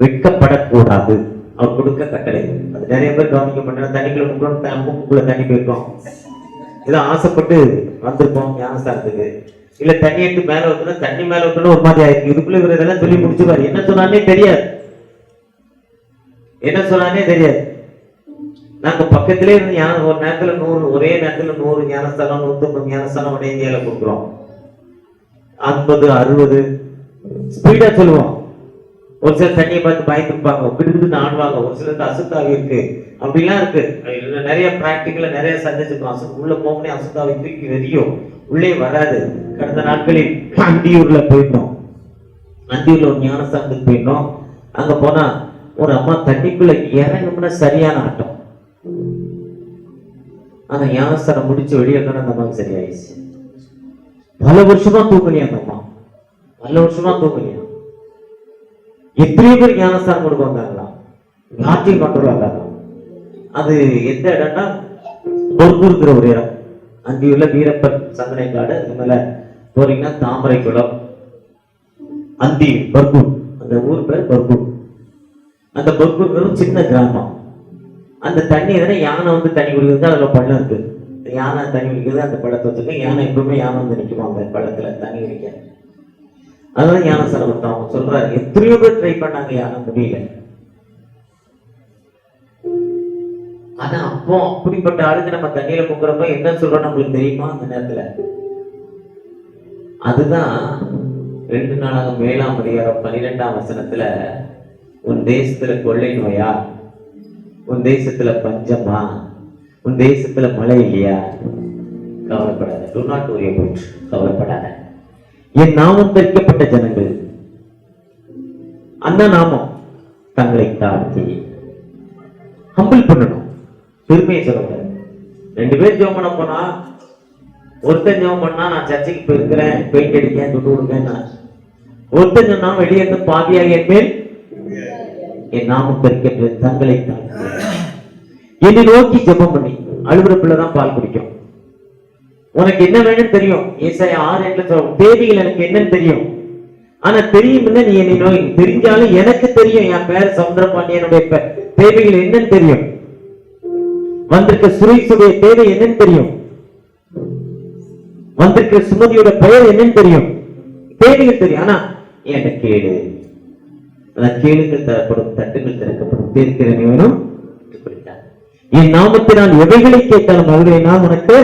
வெட்கப்படக்கூடாது. அவர் கொடுக்க கட்டளை. அது நிறைய பேர் கவனிக்க மாட்டாங்க. தண்ணிக்குள்ள தண்ணி போயிருக்கோம், ஏதோ ஆசைப்பட்டு வந்திருப்போம் ஞானஸ்தானத்துக்கு. இல்ல தண்ணி எடுத்து மேல ஊற்றணும், தண்ணி மேல ஊற்றணும் ஒரு மாதிரி ஆயிருக்கு. இதுக்குள்ள இவர் இதெல்லாம் சொல்லி முடிச்சுப்பாரு. என்ன சொன்னானே தெரியாது, என்ன சொன்னானே தெரியாது. நாங்க பக்கத்திலே இருந்து ஒரு நேரத்துல 100, ஒரே நேரத்துல 100 ஞானஸ்தானம், 150 ஞானஸ்தானம் வட இந்தியாவில கொடுக்குறோம். 50, 60 ஸ்பீடா சொல்லுவோம். ஒரு சிலர் தண்ணியை பார்த்து பயந்துப்பாங்க, கிடுக்கிட்டு ஆடுவாங்க. ஒரு சிலருக்கு அசுத்தாவி இருக்கு, அப்படிலாம் இருக்கு. நிறைய பிராக்டிக்கல நிறைய சந்திச்சிருக்கோம். உள்ள போகனே அசுத்தாவி தூக்கி வெறியும், உள்ளே வராது. கடந்த நாட்களில் அந்தியூர்ல போயிருந்தோம். அந்தியூர்ல ஒரு ஞானஸ்தானத்துக்கு போயிருந்தோம். அங்க போனா ஒரு அம்மா தண்ணிக்குள்ள இறங்கணும்னா சரியான ஆட்டம். ஆனா ஞானஸ்தானம் முடிச்சு வெளியே அந்த அம்மாவுக்கு சரியாயிடுச்சு. பல வருஷமா தூங்கலையா அந்த அம்மா, பல வருஷமா தூங்கலையா. எத்தனையோ பேர் ஞானஸ்தானம் கொடுக்க வந்தாங்களா, யார்ட்டையும் கொண்டு வந்தாங்க. அது எந்த இடம்னா பொறுப்புங்கிற ஒரு இடம். அந்தியுள்ள வீரப்பன் சந்தனை காடு. அது மேல போறீங்கன்னா தாமரை குளம், அந்தி பர்கூர், அந்த ஊர் பேர் பர்கூர். அந்த பர்கூர் சின்ன கிராமம். அந்த தண்ணி எதனா யானை வந்து தண்ணி குடிக்கிறது, அதுல பள்ளம் இருக்கு. யானை தண்ணி குடிக்கிறது, அந்த பழத்தை வச்சுக்க யானை எப்பவுமே யானை வந்து நிற்குமா அந்த பழத்துல தண்ணி குடிக்க. அதுதான் யானை செலவட்டம். அவங்க சொல்றாரு எத்தனையோ பேர் ட்ரை பண்ணாங்க, யானை முடியல. ஆனா அப்போ அப்படிப்பட்ட ஆளுக்கு நம்ம தண்ணியில முங்குறப்ப என்ன சொல்றோம் நம்மளுக்கு தெரியுமா? அந்த நேரத்துல அதுதான் 2 நாளாக 7ஆம் அதிகாரம் 12ஆம் வசனத்துல, உன் தேசத்துல கொள்ளை நோயா, உன் தேசத்துல பஞ்சமா, உன் தேசத்துல மழை இல்லையா, கவலைப்படாத. Do not worry about, கவலைப்படாத. என் நாமம் தரிக்கப்பட்ட ஜனங்கள், அந்த நாமம் தங்களை தாழ்த்தி ஹம்பிள் பண்ணணும், பெருமையை சொல்லக்கூடாது. 2 பேர் ஜெபம் பண்ண போனா, ஒருத்தன் ஜெபம் பண்ணா நான் சர்ச்சைக்கு போயிருக்கிறேன், பெயிண்ட் அடிக்க துட்டு கொடுங்க. ஒருத்தன் சொன்னா வெளியே இருந்து பாதியாக என் மேல் என் நாமம் தரிக்கப்பட்ட தங்களை தாழ்த்தி என்னை நோக்கி ஜெபம் பண்ணி. அழுகுற பிள்ளைதான் பால் குடிக்கும். உனக்கு என்ன வேணும்னு தெரியும். ஏசாயா 6:8 தேவைகள் எனக்கு என்னன்னு தெரியும். ஆனா தெரியும் நீ என்னை நோய் தெரிஞ்சாலும் எனக்கு தெரியும். என் பேர் சமுத்திரபாண்டியனுடைய தேவைகள் என்னன்னு தெரியும். வந்திருக்க சுரேஷுடைய தேவை என்னன்னு தெரியும். வந்திருக்கிற சுமதியோட பெயர் என்னன்னு தெரியும். தேவைகள் தெரியும். ஆனா என்கிட்ட கேளு, கேளுங்கள் தரப்படும், தட்டுகள் திறக்கப்படும், தேர்க்கிறவனும் என் நாமத்தினால் எவைகளை கேட்டாலும் அவர்களை நான் உனக்கு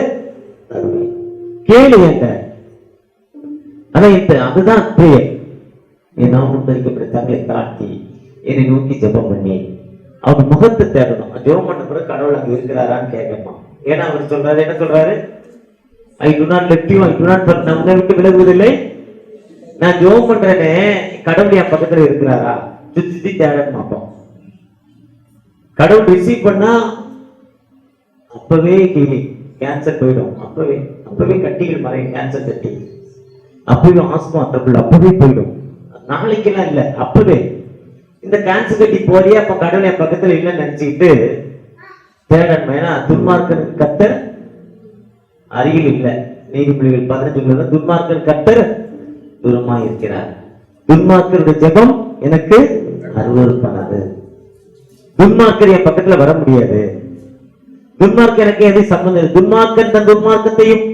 கேளு என்ற. அதுதான் பிரேயர். என் நாமம் தரிக்கப்பட்ட தங்களை தாழ்த்தி என்னை நோக்கி ஜெபம் பண்ணி அவங்க முகத்தை தேடணும். ஜெபம் பண்ண பிறகு கடவுள் அங்க இருக்கிறாரான்னு கேட்கணும். ஏன்னா அவர் சொல்றாரு, என்ன சொல்றாரு? I do not let you, I do not, நம்மை விட்டு விலகுவதில்லை. நான் ஜெபம் பண்றேனே, கடவுள் என் பக்கத்துல இருக்கிறாரா சுத்தி தேடணும். அப்போ கடவுள் ரிசீவ் பண்ணா அப்பவே கேன்சர் போயிடும். அப்பவே கட்டிகள் மறையும், கேன்சர் கட்டி. அப்பவே ஆஸ்மா ட்ரபிள் அப்பவே போயிடும். நாளைக்கெல்லாம் இல்ல, அப்பவே. இந்த கேன்சர் கட்டி போறியே, அப்ப கடவுள் என் பக்கத்துல இல்லைன்னு நினைச்சுக்கிட்டு தேடணும். ஏன்னா துன்மார்க்கன் கர்த்தர் அருகில் இல்லை. நீதிமொழிகள் 15 துன்மார்க்கன் கர்த்தர் தூரமாய் இருக்கிறார். துன்மார்க்கருடைய ஜெபம் எனக்கு அருவருப்பானது. துன்மார்க்கர் என் பக்கத்துல வர முடியாது. துன்மார்க்கன் எனக்கு எதை சம்பந்தம்? துன்மார்க்கன் தன் துன்மார்க்கத்தையும்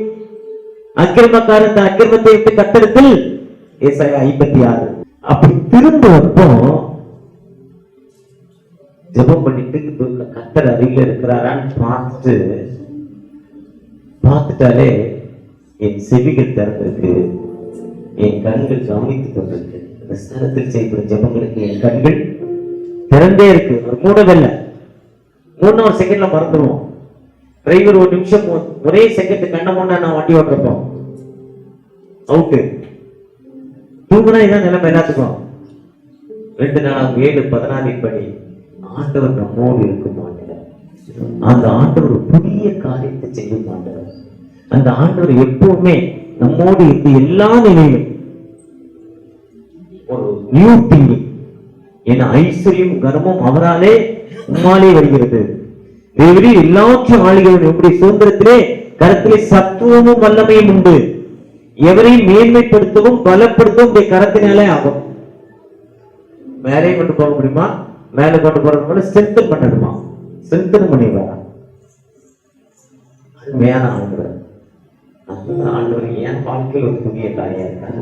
அக்கிரமக்காரன் தன் அக்கிரமத்தை விட்டு கத்தரித்தில் ஏசாயா 56. அப்படி திரும்பப்போ ஜெபம் பண்ணிட்டு கத்தர் அருகில் இருக்கிறாரான்னு பார்த்துட்டாலே என் செவிகள் திறந்திருக்கு, என் கண்கள் கவனித்துக் கொண்டிருக்கு. இந்த ஸ்தலத்தில் செய்யப்படும் ஜெபங்களுக்கு என் கண்கள் திறந்தே இருக்கு. ஒரு மூடவில்லை. 3 செகண்ட்ல மறந்துடுவோம். டிரைவர் 1 நிமிஷம் ஒரே செகண்ட் கண்ண முன்ன நான் வண்டி ஓட்டுறப்போம் அவுட்டு. தூங்குனா இதான் நிலைமை எல்லாத்துக்கும். 2 நாளாக 7:14 படி ஆண்டவர் நம்மோடு இருக்க மாட்டார். அந்த ஆண்டவர் ஒரு புதிய காரியத்தை செய்ய மாட்டார். அந்த ஆண்டவர் எப்பவுமே நம்மோடு இருந்து எல்லா நிலையிலும் ஒரு நியூ திங்கிங். என் ஐஸ்வர்யம் கர்வமும் அவராலே உம்மாலே வருகிறது. தேவரே எல்லாற்றையும் ஆளுகிறவர் உம்முடைய சுதந்திரத்திலே கரத்திலே சத்துவமும் வல்லமையும் உண்டு. எவரையும் மேன்மைப்படுத்தவும் பலப்படுத்தவும் உடைய கரத்தினாலே ஆகும். மேலே கொண்டு போக முடியுமா? மேலே கொண்டு போறது ஸ்ட்ரென்தன் பண்ணணுமா? ஸ்ட்ரென்தன் பண்ணிடுவாங்க. அருமையான ஆண்டவர். அந்த ஆண்டவர் என் வாழ்க்கையில் ஒரு புதிய காரியம் இருக்காங்க.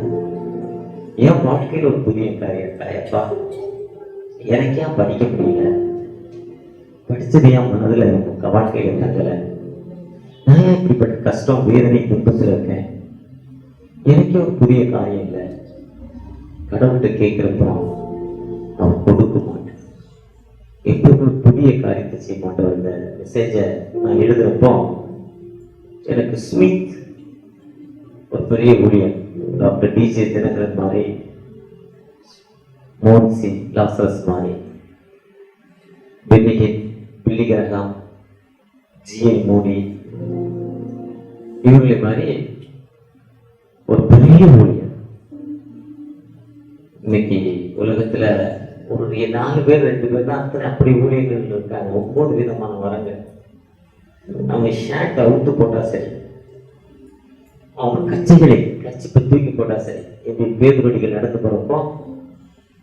என் வாழ்க்கையில் ஒரு புதிய காரியம் இருக்காயப்பா. எனக்கு ஏன் படிக்க முடியல? படிச்சது என் மனதில் வாழ்க்கையில தங்கல. நான் ஏன் இப்படிப்பட்ட கஷ்டம் வேதனை துன்பத்தில் இருக்கேன்? எனக்கே ஒரு புதிய காரியம் இல்லை. கடவுள்கிட்ட கேட்கிறப்போ அவன் கொடுக்க மாட்டேன். எப்பவுமே புதிய காரியத்தை செய்ய மாட்டேன். இந்த மெசேஜை நான் எழுதுறப்போ எனக்கு ஸ்மித் ஒரு பெரிய ஊழியர், டாக்டர் டிஜே தினகரன் மாதிரி, மோன்சி லாசரஸ் மாதிரி, பென்னிகின் பில்லிகிரகாம், ஜிஐ மோடி, இவர்களை மாதிரி ஒரு பெரிய ஊழியர். இன்னைக்கு உலகத்துல ஒரு 4 பேர் 2 பேர் தான் அத்தனை அப்படி ஊழியர்கள் இருக்காங்க. 9 விதமான வரங்கள். அவங்க ஷர்ட் அவுத்து போட்டா சரி, அவங்க கச்சைகளை கச்சிப்பை தூக்கி போட்டா சரி. எப்படி பேதுவடிகள் நடந்து போறப்போ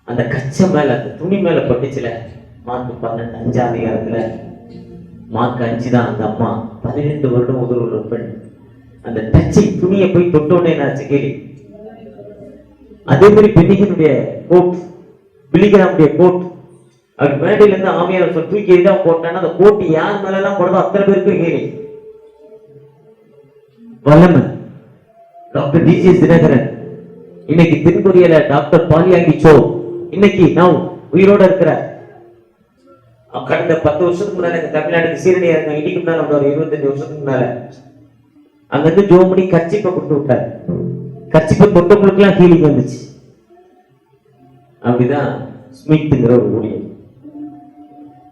அந்த கச்சை மேல அந்த துணி மேல பட்டுச்சுல, மார்க் 12 5ஆம் அதிகாரத்துல மார்க் 5 தான். அந்த அம்மா 12 வருடம் ஒரு பெண் அந்த டச்சை துணியை போய் தொட்டோன்னே என்னாச்சு கேள்வி. அதே மாதிரி பெண்ணிகனுடைய கோட், பிலிகிராமுடைய கோட், அவர் மேடையில இருந்து ஆமியார் தூக்கி எதிராக போட்டான்னா அந்த கோட்டு யார் மேல எல்லாம் போடுறதோ அத்தனை பேருக்கு கேள்வி. வல்லமை டாக்டர் டிஜே தினகரன், இன்னைக்கு தென்கொரியால டாக்டர் பாலியாங்கி சோ இன்னைக்கு நான் உயிரோட இருக்கிற. கடந்த 10 வருஷத்துக்கு முன்னால எங்க தமிழ்நாட்டுக்கு சீரடியா இருக்க, இன்னைக்கு முன்னால ஒரு 25 வருஷத்துக்கு முன்னால அங்கிருந்து ஜோமணி கர்ச்சிப்பை கொடுத்து விட்டார். கர்ச்சிப்பை தொட்டவங்களுக்கு எல்லாம் ஹீலிங் வந்துச்சு. அப்படிதான் ஸ்மித்ங்கிற ஒரு ஊழியர்.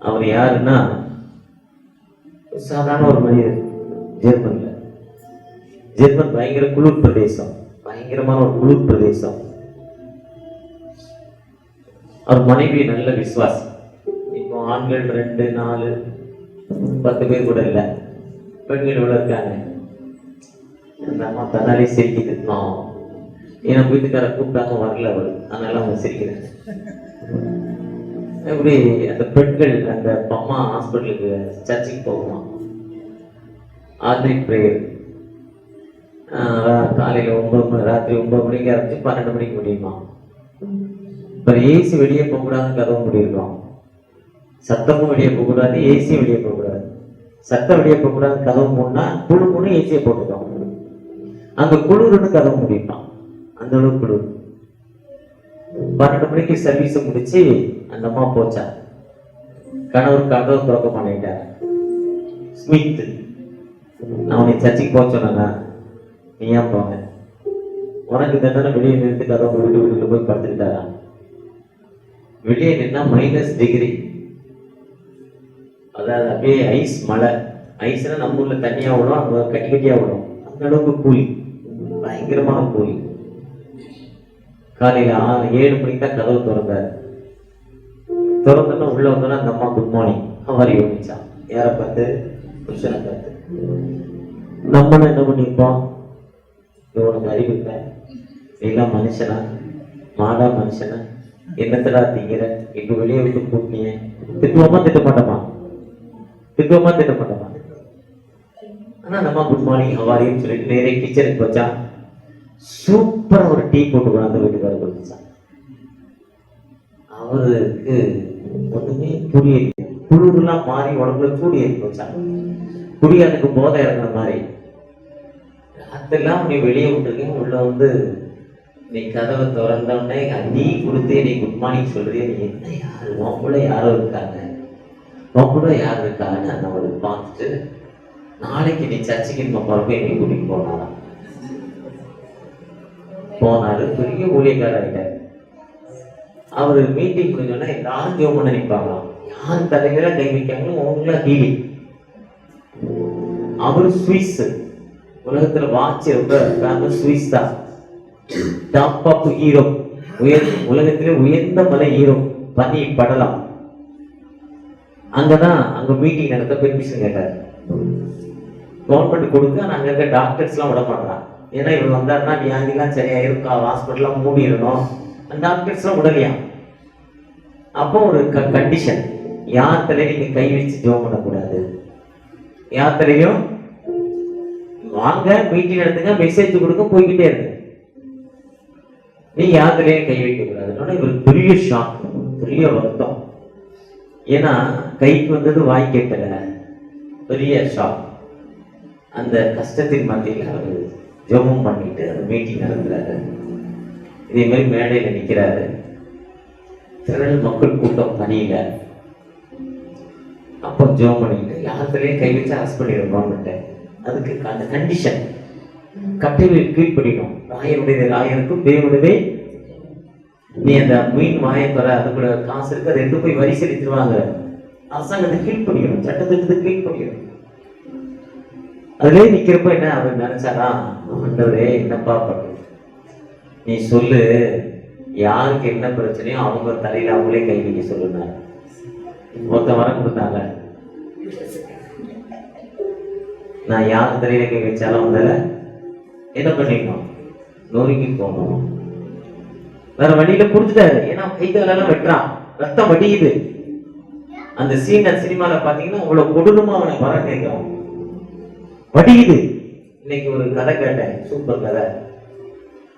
அவர் யாருன்னா சாதாரண ஒரு மனிதர். ஜெர்மன் பயங்கர குளிர் பிரதேசம், பயங்கரமான ஒரு குளிர் பிரதேசம். அவர் மனைவி நல்ல விசுவாசி. இப்போ ஆண்கள் 2 4 10 பேர் கூட இல்லை, பெண்கள் இவ்வளவு இருக்காங்க. அந்த அம்மா தன்னாலே சிரிக்குது. என் வீட்டுக்கார கூப்பிட்டாங்க வரல அவரு, அதனால அவங்க சிரிக்கிறேன். இப்படி அந்த பெண்கள் அந்த அம்மா ஹாஸ்பிட்டலுக்கு சர்ச்சுக்கு போகுமா, ஆர்டினரி பிரேயர் காலையில 9 மணி ராத்திரி 9 மணிக்கு ஆரம்பிச்சு 12 மணிக்கு முடியுமா. இப்போ ஏசி வெளியே போகக்கூடாதுன்னு கதவு முடியிருக்கோம். சத்தமும் வெளியே போகக்கூடாது, ஏசியும் வெளியே போகக்கூடாது. சத்தம் வெளியே போகக்கூடாது, கதவு மூடனா குழு ஏசியை போட்டுக்கோம். அங்க குளிர்னு கதவு முடிப்பான், அந்த அளவுக்கு குளிர். 12 மணிக்கு சர்வீஸ் முடிச்சு அந்த அம்மா போச்சா. கணவர் கதவு திறக்க பண்ணிட்டார். ஸ்மித், நான் உன்னை சர்ச்சைக்கு போச்சோன்னா நீ ஏன் போங்க, உனக்கு தானே வெளியே நிறுத்து கதவு வீட்டுக்குள்ள போய் படுத்துக்கிட்டாரா. வெளியே நின்னா -டிகிரி, அதாவது அப்படியே ஐஸ் மழை. ஐஸ்னா நம்ம ஊர்ல தண்ணியா விடும், அங்க கட்டி கட்டியா விடும். அந்த அளவுக்கு கூலி, பயங்கரமான கூலி. காலையில 7 மணிக்கு தான் கதவு திறந்தாரு. திறந்தோன்னா உள்ள வந்தோன்னா அந்த அம்மா குட் மார்னிங் அவரை யோசிச்சான். யாரை பார்த்து? புருஷனை பார்த்து. நம்ம என்ன பண்ணிருப்போம்? உனக்கு அறிவு இல்லை, எல்லாம் மனுஷனா, மாடா மனுஷனா, என்னத்தடா திங்கிற, இப்ப வெளியே விட்டு கூட்டினீங்க. திட்டுவோமா திட்ட மாட்டோமா? திட்டுவோமா திட்ட மாட்டோமா? ஆனா நம்ம குட் மார்னிங் ஹவாரின்னு சொல்லிட்டு நேரே கிச்சனுக்கு வச்சான். சூப்பரா ஒரு டீ போட்டு கொண்டாந்து வீட்டுக்கார கொடுத்துச்சான். அவருக்கு ஒண்ணுமே புரியல. குளிர்லாம் மாறி உடம்புல சூடு ஏறி போச்சான். குடியானுக்கு போதை இறங்குற மாதிரி. அதெல்லாம் நீ வெளியே விட்டுருக்கீங்க, உள்ள வந்து நீ கதவை திறந்தோடனே டீ கொடுத்து நீ குட் மார்னிங் சொல்றிய, நீ என்ன யாரு, உன் கூட யாரோ இருக்காங்க, உன் கூட யார் இருக்காங்கன்னு அந்த அவரு பார்த்துட்டு நாளைக்கு நீ சர்ச்சைக்கு நம்ம பிறகு என்னை கூட்டிட்டு போனாராம். போனாரு, பெரிய ஊழியக்காரர். அவரு மீட்டிங் முடிஞ்சோன்னா எல்லாரும் ஜோம் பண்ண நிற்பாங்களாம். யார் தலையில கை வைக்காங்களோ அவங்களா ஹீலி. அவரு சுவிஸ், உலகத்துல வாட்ச் ரொம்ப சுவிஸ் தான். டாப் ஆஃப் ஹீரோ, உலகத்திலே உயர்ந்த மலை ஹீரோ, பனி படலாம். அங்க மீட்டிங் நடத்த பெர்மிஷன் கேட்டார். கவர்மெண்ட் கொடுக்க அங்க இருக்க டாக்டர்ஸ்லாம் விட மாட்டான். ஏன்னா இவங்க வந்தாருன்னா வியாதிலாம் சரியாயிருக்கா, ஹாஸ்பிட்டல்லாம் மூடிடணும், டாக்டர்ஸ்லாம் விடலையா. அப்போ ஒரு கண்டிஷன், யார் தலையில நீங்க கை வச்சு ஜோம் பண்ணக்கூடாது, யார் தலையிலும் வாங்க மீட்டிங் நடத்துங்க, மெசேஜ் கொடுக்க, போய்கிட்டே இருக்கு, நீ யார் தலையிலும் கை வைக்க கூடாது. இவருக்கு பெரிய ஷாக், பெரிய வருத்தம். ஏன்னா கைக்கு வந்தது வாய் கேட்டல, பெரிய ஷாக். அந்த கஷ்டத்தின் மத்தியில் அவர் ஜெபம் பண்ணிட்டு அந்த மீட்டிங் நடத்துறாரு. இதே மாதிரி மேடையில் நிற்கிறாரு, திரள் மக்கள் கூட்டம் பணியில. அப்போ ஜெபம் பண்ணிட்டு யாத்திரையும் கை வச்சு அரெஸ்ட் பண்ணிடுறோம்னுட்டு, அதுக்கு அந்த கண்டிஷன் கட்டையில் கீழ்படிக்கணும். ராயனுடைய ராயனுக்கும் தேவனுடைய, நீ அந்த மீன் வாயை தர, அதுக்குள்ள காசு இருக்கு, அதை எடுத்து போய் வரி செலுத்திடுவாங்க. அரசாங்கத்தை கீழ்படிக்கணும், சட்டத்திட்டத்துக்கு கீழ்படிக்கணும். அதுலயே நிக்கிறப்ப என்ன அவர் நினைச்சாரா, ஆண்டவரே என்னப்பா பண்ணு, நீ சொல்லு, யாருக்கு என்ன பிரச்சனையோ அவங்க தலையில அவங்களே கை வைக்க சொல்லுங்க. ஒருத்தன் வர கொடுத்தாங்க, நான் யார் தலையில கை வச்சாலும் முதல்ல என்ன பண்ணிக்கணும், நோய்க்கு போகணும். வேற வழியில புடிச்சிட்டாரு. ஏன்னா கை காலெல்லாம் வெட்டுறான், ரத்தம் வடியுது. அந்த சீன் சினிமால பாத்தீங்கன்னா அவ்வளவு கொடூரமா அவனை வர கேட்கும், வடியுது. இன்னைக்கு ஒரு கதை கேட்டேன், சூப்பர் கதை.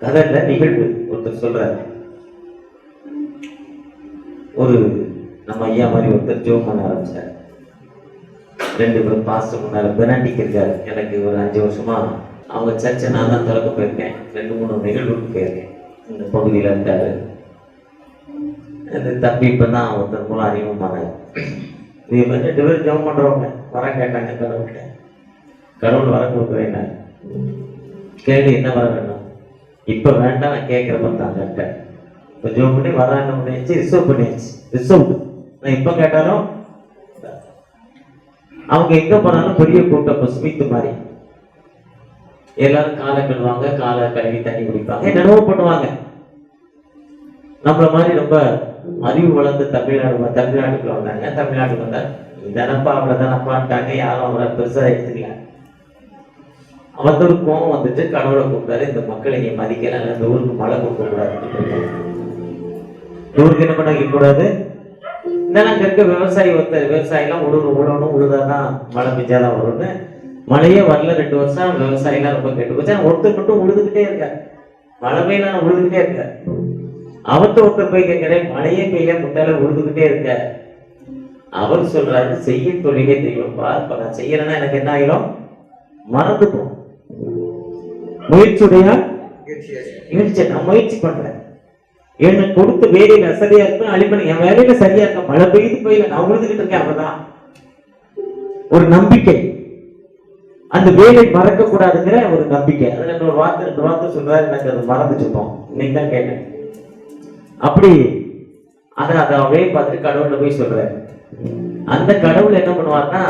கதைல நிகழ்வு ஒருத்தர் சொல்றாரு, ஒரு நம்ம ஐயா மாதிரி ஒருத்தர் ஜோம் பண்ண ஆரம்பிச்சார். 2 பேர் பாஸ்டர் முன்னால பெனாண்டிக்கு இருக்காரு. எனக்கு ஒரு 5 வருஷமா அவங்க சர்ச்சை நான் தான் திறக்க போயிருக்கேன். 2-3 நிகழ்வுக்கு போயிருக்கேன். இந்த பகுதியில இருக்காரு. அந்த தம்பி இப்பதான் ஒருத்தர் மூலம் அறிமுகமானார். இதே மாதிரி 2 பேர் ஜோம் பண்றவங்க வர கேட்டாங்க கடவுள்கிட்ட. கடவுள் வர கொடுக்குறேன், கேள்வி என்ன வர வேணும், இப்ப வேண்டாம், நான் கேட்கிற பார்த்தாங்க. இப்ப ஜோம் பண்ணி வர என்ன பண்ணியாச்சு, ரிசர்வ் பண்ணியாச்சு, ரிசர்வ். நான் இப்ப கேட்டாலும் அவங்க எங்க போனாலும் பெரிய கூட்டம், ஸ்மித் மாதிரி எல்லாரும் காலை கழுவாங்க, காலை கழுவி தண்ணி குடிப்பாங்க, என்னென்னவோ பண்ணுவாங்க. நம்மள மாதிரி ரொம்ப அறிவு வளர்ந்து தமிழ்நாட்டுக்குள்ள வந்தாங்க. தமிழ்நாட்டுக்கு வந்தா இதனப்பா அவ்வளவுதானப்பான்ட்டாங்க, யாரும் அவரை பெருசா எடுத்துக்கல. அவன் ஒரு கோவம் வந்துட்டு கடவுளை கூப்பிட்டாரு, இந்த மக்களை நீ மதிக்கல, இந்த ஊருக்கு மழை கொடுக்க கூடாது, ஊருக்கு என்ன பண்ண கூடாது. அங்க இருக்க விவசாயி ஒருத்தர், விவசாயெல்லாம் உழுதணும், உழுதாதான் மழை பெஞ்சாதான் வரும்னு. மழையே வரல 2 வருஷம், விவசாயெல்லாம் ரொம்ப கெட்டு போச்சு. ஒருத்தர் மட்டும் உழுதுகிட்டே இருக்காரு, மழை பெய்யல உழுதுகிட்டே இருக்காரு. ஒருத்தர் போய் கேட்கிறேன், மழையே பெய்யல, முட்டால உழுதுகிட்டே இருக்க. அவர் சொல்றாரு, செய்ய தொழிலே தெரியும்ப்பா, இப்ப நான் செய்யறேன்னா எனக்கு என்ன ஆகிடும், மறந்துடும். முயற்சியுடைய நான் முயற்சி பண்றேன், எனக்கு கொடுத்த வேலையில சரியா இருப்பேன், அழிப்பேன், என் வேலையில சரியா இருக்க, மழை பெய்து போயில நான் உழுதுகிட்டு இருக்கேன். அவர்தான் ஒரு நம்பிக்கை, அந்த வேலை மறக்க கூடாதுங்கிற ஒரு நம்பிக்கை. அதுல ஒரு வார்த்தை 2 வார்த்தை சொல்றாரு, எனக்கு அது மறந்துச்சுப்போம், இன்னைக்கு தான் கேட்டேன். அப்படி அதாவே பார்த்துட்டு கடவுள்ல போய் சொல்றாரு. அந்த கடவுள் என்ன பண்ணுவார்னா,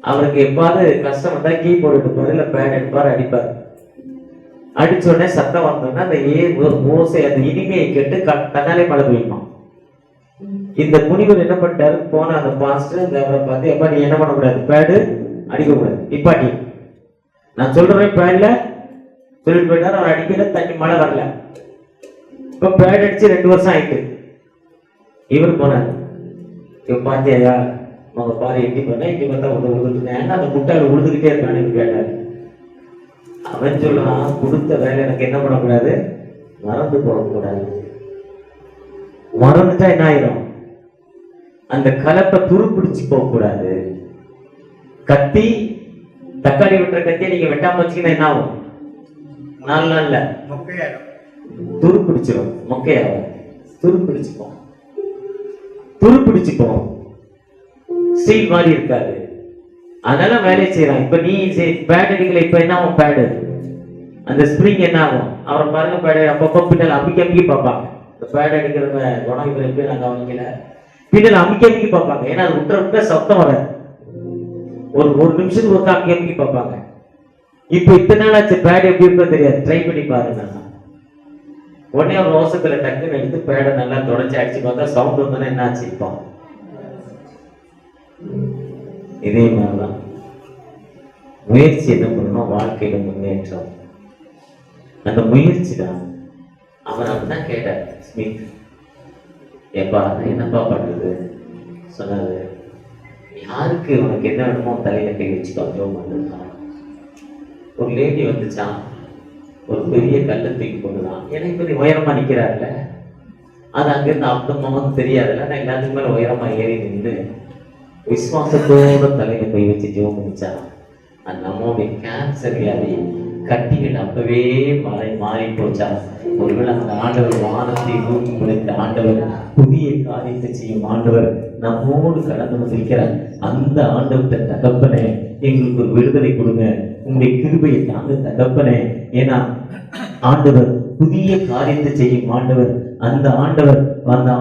அவருக்கு எப்பாவது கஷ்டம் வந்தா கீபோர்டு எடுப்பாரு, இல்ல பேட் எடுப்பாரு, அடிப்பாரு. அடிச்ச உடனே சத்தம் வந்தோன்னா அந்த ஓசை, அந்த இனிமையை கேட்டு தன்னாலே மழை பெய்யுமா. இந்த முனிவர் என்ன பண்ணிட்டாரு, போன அந்த பாஸ்டர் இந்த அவரை பார்த்து, எப்பா நீ என்ன பண்ணக்கூடாது, பேடு அடிக்க கூடாது, இப்பாட்டி நான் சொல்றேன் பேட்ல சொல்லிட்டு போயிட்டாரு. அவர் அடிக்கல, தண்ணி மழை வரல. இப்ப பேட் அடிச்சு 2 வருஷம் ஆயிட்டு. இவர் போனார், இப்ப பாத்தியா அவங்க பாரு எட்டி பண்ண, இங்க பார்த்தா உழுதுட்டு, ஏன்னா அந்த முட்டாள் உழுதுகிட்டே இருக்கான்னு கேட்டாரு. அவன் சொல்றான், கொடுத்த வேலை எனக்கு என்ன பண்ணக்கூடாது, மறந்து போகக்கூடாது. மறந்துட்டா என்ன ஆயிரும், அந்த கலப்பை துருப்பிடிச்சு போக கூடாது. கத்தி, தக்காளி வெட்டுற கத்தியை நீங்க வெட்டாம வச்சுக்கினா என்ன ஆகும், 4 நாள்ல துருப்பிடிச்சிடும், மொக்கையாகும், துருப்பிடிச்சுப்போம், துருப்பிடிச்சுப்போம், ஸ்டீல் மாதிரி இருக்காது. அதனால வேலை செய்யறான். இப்ப நீ பேட் அடிக்கல, இப்ப என்ன ஆகும், பேடு அந்த ஸ்ப்ரிங் என்ன ஆகும், அவரை பாருங்க பேடு அப்பப்போ பின்னால் அமுக்கி பார்ப்பாங்க. இந்த பேட் அடிக்கிறவங்க குணம் எப்படி நாங்க கவனிக்கல, பின்னால் அமுக்கி பார்ப்பாங்க. ஏன்னா அது விட்ட சத்தம் வர ஒரு நிமிஷத்துக்கு ஒருத்தர் அமுக்கி பார்ப்பாங்க. இப்ப இத்தனை நாள் ஆச்சு, பேட் எப்படி இருக்க தெரியாது, ட்ரை பண்ணி பாருங்க. உடனே ஒரு ரோசத்துல டக்குன்னு எடுத்து பேடை நல்லா தொடச்சி அடிச்சு பார்த்தா சவுண்ட் வந்தோன்னா என்ன ஆச்சு, இப்போ இதே மாதிரிதான் முயற்சி என்ன பண்ணணும், வாழ்க்கையில முன்னேற்றம். அந்த முயற்சி தான். அவர் அப்படிதான் கேட்டார் ஸ்மித், ஏப்பா என்னப்பா பண்றது சொன்னாரு. யாருக்கு உனக்கு என்ன வேணுமோ தலையில கை வச்சுக்கோ, ஜோம் பண்ணிருக்கான். ஒரு லேடி வந்துச்சான், ஒரு பெரிய கல்லை தூக்கி கொண்டுதான். எனக்கு பெரிய உயரமா நிக்கிறாருல, அது அங்கிருந்து அப்தமாவும் தெரியாதுல்ல. நான் எல்லாத்துக்கு மேல உயரமா ஏறி நின்று விசுவாசத்தோட தலையில கை வச்சு ஜோம் பண்ணிச்சா. அந்த நம்மளுடைய கேன்சர் வியாதி கட்டிகள் அப்பவே மாறி போச்சா. ஒருவேளை அந்த ஆண்டவர் வானத்தை நோக்கி குறைத்த ஆண்டவர், புதிய காரியத்தை செய்யும் ஆண்டவர் நம்மோடு கடந்து வந்திருக்கிறார். அந்த ஆண்டவர்கிட்ட தகப்பனே எங்களுக்கு ஒரு விடுதலை கொடுங்க, உங்களுடைய கிருபையை தாங்க தகப்பனே. ஏன்னா ஆண்டவர் புதிய காரியத்தை செய்யும் ஆண்டவர். அந்த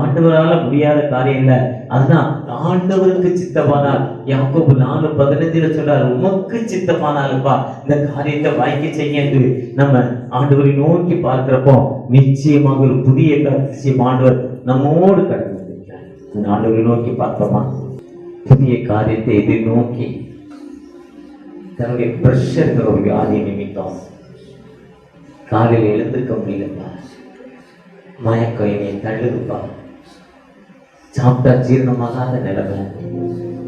ஆண்டவரால முடியாத காரியம் இல்ல. அதுதான் ஆண்டவருக்கு சித்தமானால், யாக்கோபு 4:15 சொல்றாரு, உமக்கு சித்தமானாலுப்பா இந்த காரியத்தை வாங்கி செய்ய என்று நம்ம ஆண்டவரை நோக்கி பார்க்கிறப்போ நிச்சயமாக ஒரு புதிய காரியத்தை செய்யும் ஆண்டவர் நம்மோடு கடந்து வந்திருக்கிறார். அந்த ஆண்டவரை நோக்கி பார்ப்போமா? புதிய காரியத்தை எதிர்நோக்கி தன்னுடைய பிரஷர் ஒரு வியாதி நிமித்தம் காலையில் எழுந்திருக்க முடியலப்பா, மயக்கம் என்னை தள்ளுதுப்பா, சாப்பிட்டா ஜீரணமாகாத நிலைமை.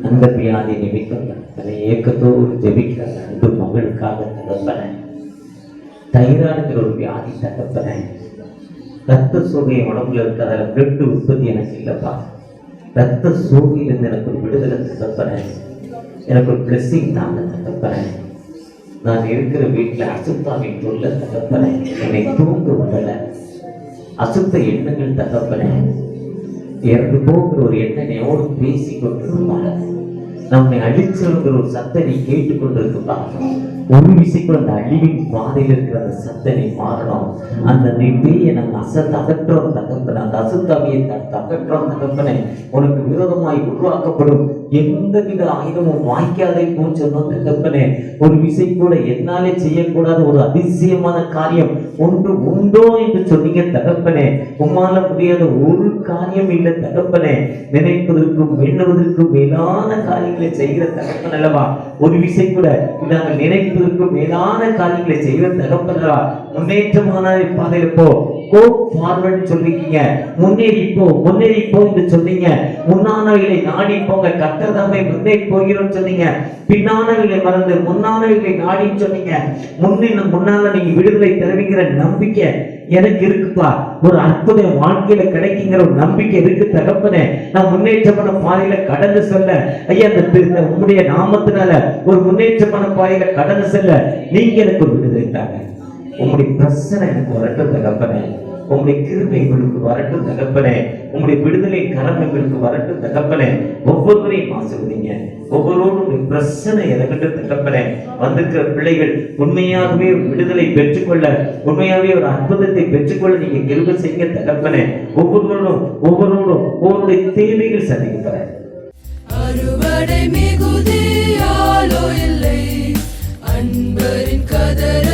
அந்த வியாதி நிமித்தம் தன்னை ஏக்கத்தோடு ஜெபிக்கிற அன்பு மகளுக்காக தகப்பன, தைராய்டுங்கிற ஒரு வியாதி தகப்பன, ரத்த சோகை உடம்புல இருக்க அதில் பிளட் உற்பத்தி எனக்கு இல்லப்பா, ரத்த சோகையிலிருந்து எனக்கு ஒரு விடுதலை தகப்பன, எனக்கு ஒரு பிளெஸிங் தாங்க தகப்பன. நான் இருக்கிற வீட்டில் அசுத்தாவின் தொல்லை தகப்பன, என்னை தூங்க விடலை. அசுத்த எண்ணங்கள் தகப்பன, இறந்து போகிற ஒரு எண்ணனையோடு பேசி கொண்டிருப்பாங்க. நம்மை அழிச்சிருக்கிற ஒரு சத்தனை கேட்டுக்கொண்டிருக்குப்பா. ஒரு விஷயக்குள்ள அந்த அழிவின் பாதையில் இருக்கிற அந்த சத்தனை மாறணும். அந்த நெய்யை நம்ம அகற்றோம் தகப்பன, அந்த அசுத்தாவியை அகற்றோம் தகப்பனை. உனக்கு விரோதமாய் உருவாக்கப்படும் எந்த வித ஆயுதமும் வாய்க்காதே போன்னு சொன்னோம் தகப்பனே. ஒரு விஷயம் கூட என்னாலே செய்யக்கூடாத ஒரு அதிசயமான காரியம் ஒன்று உண்டோ என்று சொன்னீங்க தகப்பனே. உம்மால முடியாத ஒரு காரியம் இல்லை தகப்பனே. நினைப்பதற்கும் எண்ணுவதற்கும் மேலான காரியங்களை செய்கிற தகப்பன் அல்லவா. ஒரு விஷயம் கூட நாங்கள் நினைப்பதற்கும் மேலான காரியங்களை செய்கிற தகப்பன் அல்லவா. முன்னேற்றமான பாதையில போ ஃபார்வர்ட் சொல்லிருக்கீங்க, முன்னேறி போ என்று சொன்னீங்க. முன்னானவைகளை நாடி போங்க, கர்த்தர் தம்மை முன்னேறி போகிறோம் சொன்னீங்க. பின்னானவைகளை மறந்து முன்னானவைகளை நாடின்னு சொன்னீங்க. முன்னால நீங்க விடுதலை தருவீங்கிற நம்பிக்கை எனக்கு இருக்குப்பா. ஒரு அற்புதம் வாழ்க்கையில கிடைக்குங்கிற ஒரு நம்பிக்கை இருக்கு தகப்பனே. நான் முன்னேற்றமான பாதையில கடந்து செல்ல ஐயா, அந்த உங்களுடைய நாமத்தினால ஒரு முன்னேற்றமான பாதையில கடந்து செல்ல நீங்க எனக்கு ஒரு விடுதலை தாங்க. உங்களுடைய பிரச்சனை எனக்கு வரட்டும் தகப்பனே. உங்களுடைய கிருபை எங்களுக்கு வரட்டும் தகப்பனே. உங்களுடைய விடுதலை கரம் எங்களுக்கு வரட்டும் தகப்பனே. ஒவ்வொருவரையும் ஆசீர்வதிங்க. ஒவ்வொருவரும் பிரச்சனை எனக்கிட்ட தகப்பனே. வந்திருக்கிற பிள்ளைகள் உண்மையாகவே விடுதலை பெற்றுக்கொள்ள, உண்மையாகவே ஒரு அற்புதத்தை பெற்றுக்கொள்ள நீங்க கிருபை செய்ய தகப்பனே. ஒவ்வொருவருடைய தேவைகள் சந்திக்கப்பட அறுவடை மிகுதியாலோ இல்லை, அன்பரின் கதற